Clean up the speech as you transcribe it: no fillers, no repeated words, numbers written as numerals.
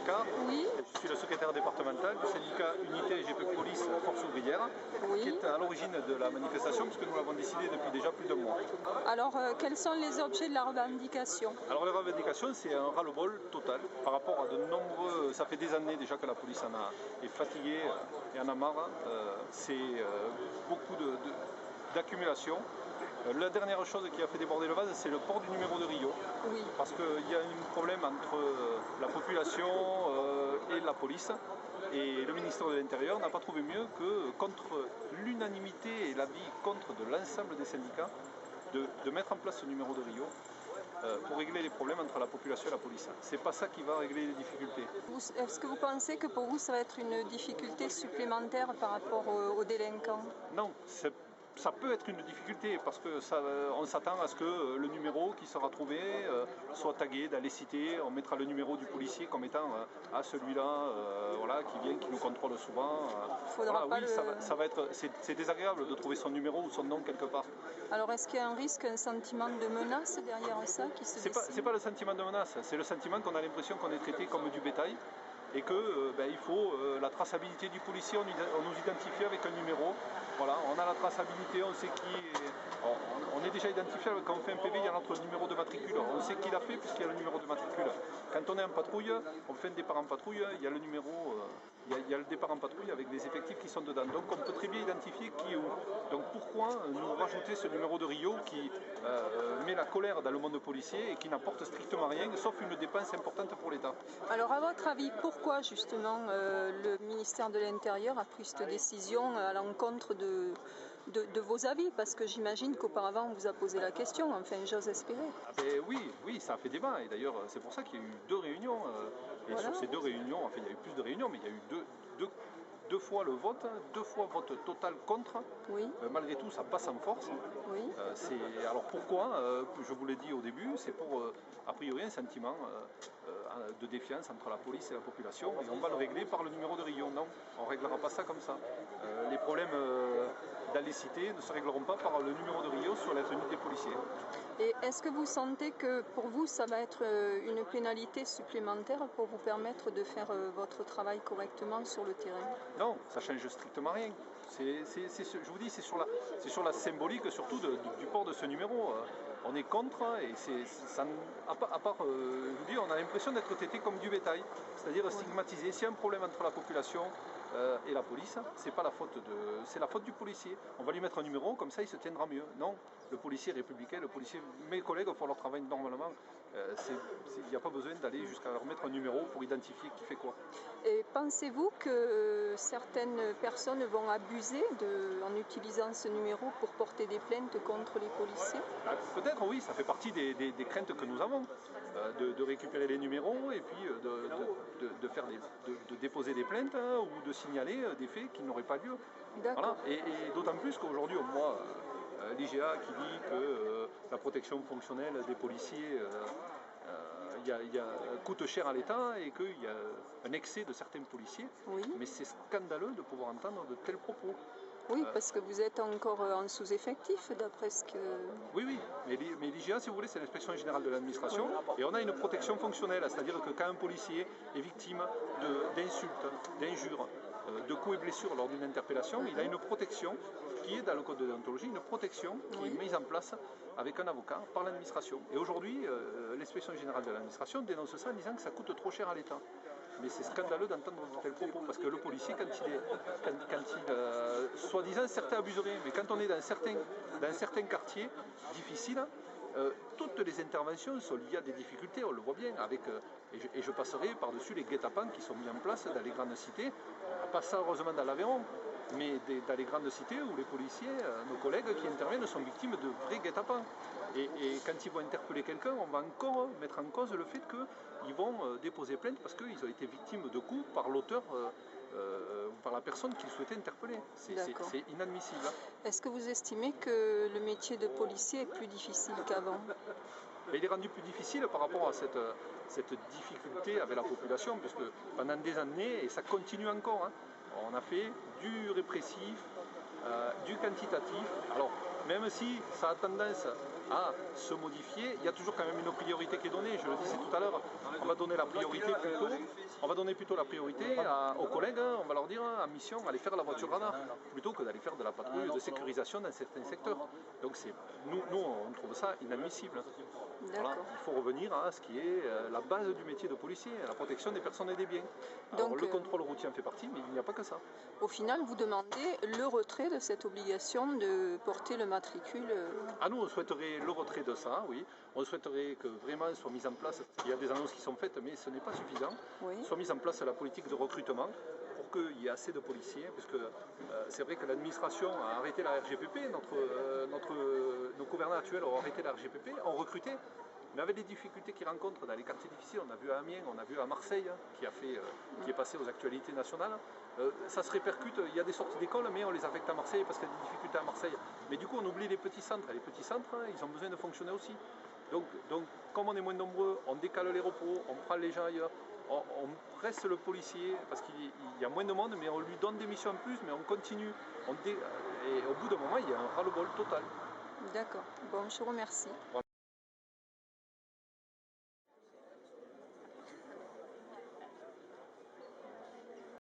Ricard. Oui. Je suis le secrétaire départemental du syndicat Unité GP Police Force Ouvrière, Oui. qui est à l'origine de la manifestation, puisque nous l'avons décidé depuis déjà plus d'un mois. Alors, quels sont les objets de la revendication? Alors la revendication, c'est un ras-le-bol total par rapport à de nombreux... Ça fait des années déjà que la police est fatiguée et en a marre. C'est beaucoup d'accumulation. La dernière chose qui a fait déborder le vase, c'est le port du numéro de Rio. Oui. Parce qu'il y a un problème entre la population et la police. Et le ministère de l'Intérieur n'a pas trouvé mieux que, contre l'unanimité et l'avis contre de l'ensemble des syndicats, de mettre en place ce numéro de Rio pour régler les problèmes entre la population et la police. C'est pas ça qui va régler les difficultés. Est-ce que vous pensez que pour vous, ça va être une difficulté supplémentaire par rapport aux délinquants? Non, ça peut être une difficulté parce que on s'attend à ce que le numéro qui sera trouvé soit tagué dans les cités. On mettra le numéro du policier comme étant celui-là voilà, qui vient, qui nous contrôle souvent. Voilà, oui, c'est désagréable de trouver son numéro ou son nom quelque part. Alors est-ce qu'il y a un risque, un sentiment de menace derrière ça qui se dessine? C'est pas le sentiment de menace, c'est le sentiment qu'on a l'impression qu'on est traité comme du bétail. Et que il faut la traçabilité du policier, on nous identifie avec un numéro. Voilà, on a la traçabilité, on sait qui est. On est déjà identifié, quand on fait un PV, il y a notre numéro de matricule. On sait qui l'a fait puisqu'il y a le numéro de matricule. Quand on est en patrouille, on fait un départ en patrouille, il y a le numéro, il y a le départ en patrouille avec des effectifs qui sont dedans. Donc on peut très bien identifier qui est où. Donc pourquoi nous rajouter ce numéro de Rio qui met la colère dans le monde policier et qui n'apporte strictement rien, sauf une dépense importante pour l'État. Alors à votre avis, pourquoi justement le ministère de l'Intérieur a pris cette décision à l'encontre de vos avis? Parce que j'imagine qu'auparavant on vous a posé la question, enfin j'ose espérer. Oui, ça a fait débat et d'ailleurs c'est pour ça qu'il y a eu 2 réunions. Et voilà. Sur ces 2 réunions, enfin il y a eu plus de réunions, mais il y a eu deux fois le vote, 2 fois vote total contre. Oui. Malgré tout, ça passe en force. Oui. Alors pourquoi je vous l'ai dit au début, c'est pour a priori un sentiment de défiance entre la police et la population. Et on va le régler par le numéro de Rio. Non, on ne réglera pas ça comme ça. Les problèmes dans les cités ne se régleront pas par le numéro de Rio sur la tenue des policiers. Et est-ce que vous sentez que pour vous, ça va être une pénalité supplémentaire pour vous permettre de faire votre travail correctement sur le terrain? Non, ça ne change strictement rien. Je vous dis, c'est sur la symbolique surtout du port de ce numéro. On est contre et à part, je vous dis, on a l'impression d'être traité comme du bétail, c'est-à-dire stigmatisé. S'il y a un problème entre la population et la police, c'est pas la faute c'est la faute du policier. On va lui mettre un numéro, comme ça il se tiendra mieux. Non, le policier est républicain, mes collègues font leur travail normalement. Il n'y a pas besoin d'aller jusqu'à leur mettre un numéro pour identifier qui fait quoi. Et pensez-vous que certaines personnes vont abuser en utilisant ce numéro pour porter des plaintes contre les policiers? Peut-être oui, ça fait partie des craintes que nous avons, de récupérer les numéros et puis de déposer des plaintes ou de signaler des faits qui n'auraient pas lieu. Voilà. Et d'autant plus qu'aujourd'hui on voit l'IGA qui dit que la protection fonctionnelle des policiers coûte cher à l'État et qu'il y a un excès de certains policiers. Oui. Mais c'est scandaleux de pouvoir entendre de tels propos. Oui, parce que vous êtes encore en sous-effectif, d'après ce que... Oui, mais l'IGA, si vous voulez, c'est l'inspection générale de l'administration, et on a une protection fonctionnelle, c'est-à-dire que quand un policier est victime d'insultes, d'injures, de coups et blessures lors d'une interpellation, il a une protection qui est dans le code de déontologie, une protection qui est mise en place avec un avocat par l'administration. Et aujourd'hui, l'inspection générale de l'administration dénonce ça en disant que ça coûte trop cher à l'État. Mais c'est scandaleux d'entendre de tels propos, parce que le policier, quand il soi-disant, certains abuseraient, mais quand on est dans certains quartiers difficiles, toutes les interventions sont liées à des difficultés, on le voit bien, et je passerai par-dessus les guet-apens qui sont mis en place dans les grandes cités, pas ça heureusement dans l'Aveyron, mais dans les grandes cités où les policiers, nos collègues qui interviennent sont victimes de vrais guet-apens. Et quand ils vont interpeller quelqu'un, on va encore mettre en cause le fait qu'ils vont déposer plainte parce qu'ils ont été victimes de coups par l'auteur ou par la personne qu'ils souhaitaient interpeller. C'est inadmissible. Est-ce que vous estimez que le métier de policier est plus difficile qu'avant? Il est rendu plus difficile par rapport à cette difficulté avec la population, parce que pendant des années, et ça continue encore, on a fait du répressif, du quantitatif. Alors, même si ça a tendance à se modifier, il y a toujours quand même une priorité qui est donnée. Je le disais tout à l'heure, on va donner la priorité plutôt, on va donner plutôt la priorité aux collègues, on va leur dire en mission, aller faire la voiture radar, plutôt que d'aller faire de la patrouille de sécurisation dans certains secteurs. Donc nous on trouve ça inadmissible. Voilà, il faut revenir à ce qui est la base du métier de policier, la protection des personnes et des biens. Alors, donc, le contrôle routier en fait partie, mais il n'y a pas que ça. Au final, vous demandez le retrait de cette obligation de porter le matricule. Ah, nous, on souhaiterait le retrait de ça, oui. On souhaiterait que vraiment soit mise en place, il y a des annonces qui sont faites, mais ce n'est pas suffisant, oui. Soit mise en place la politique de recrutement pour qu'il y ait assez de policiers, puisque c'est vrai que l'administration a arrêté la RGPP, nos gouverneurs actuels ont arrêté la RGPP, ont recruté, mais avec les difficultés qu'ils rencontrent dans les quartiers difficiles, on a vu à Amiens, on a vu à Marseille, qui est passé aux actualités nationales, ça se répercute, il y a des sorties d'école, mais on les affecte à Marseille parce qu'il y a des difficultés à Marseille. Mais du coup, on oublie les petits centres, et les petits centres, ils ont besoin de fonctionner aussi. Donc comme on est moins nombreux, on décale les repos, on prend les gens ailleurs, on presse le policier, parce qu'il y a moins de monde, mais on lui donne des missions en plus, mais on continue. Et au bout d'un moment, il y a un ras-le-bol total. D'accord. Bon, je vous remercie. Voilà.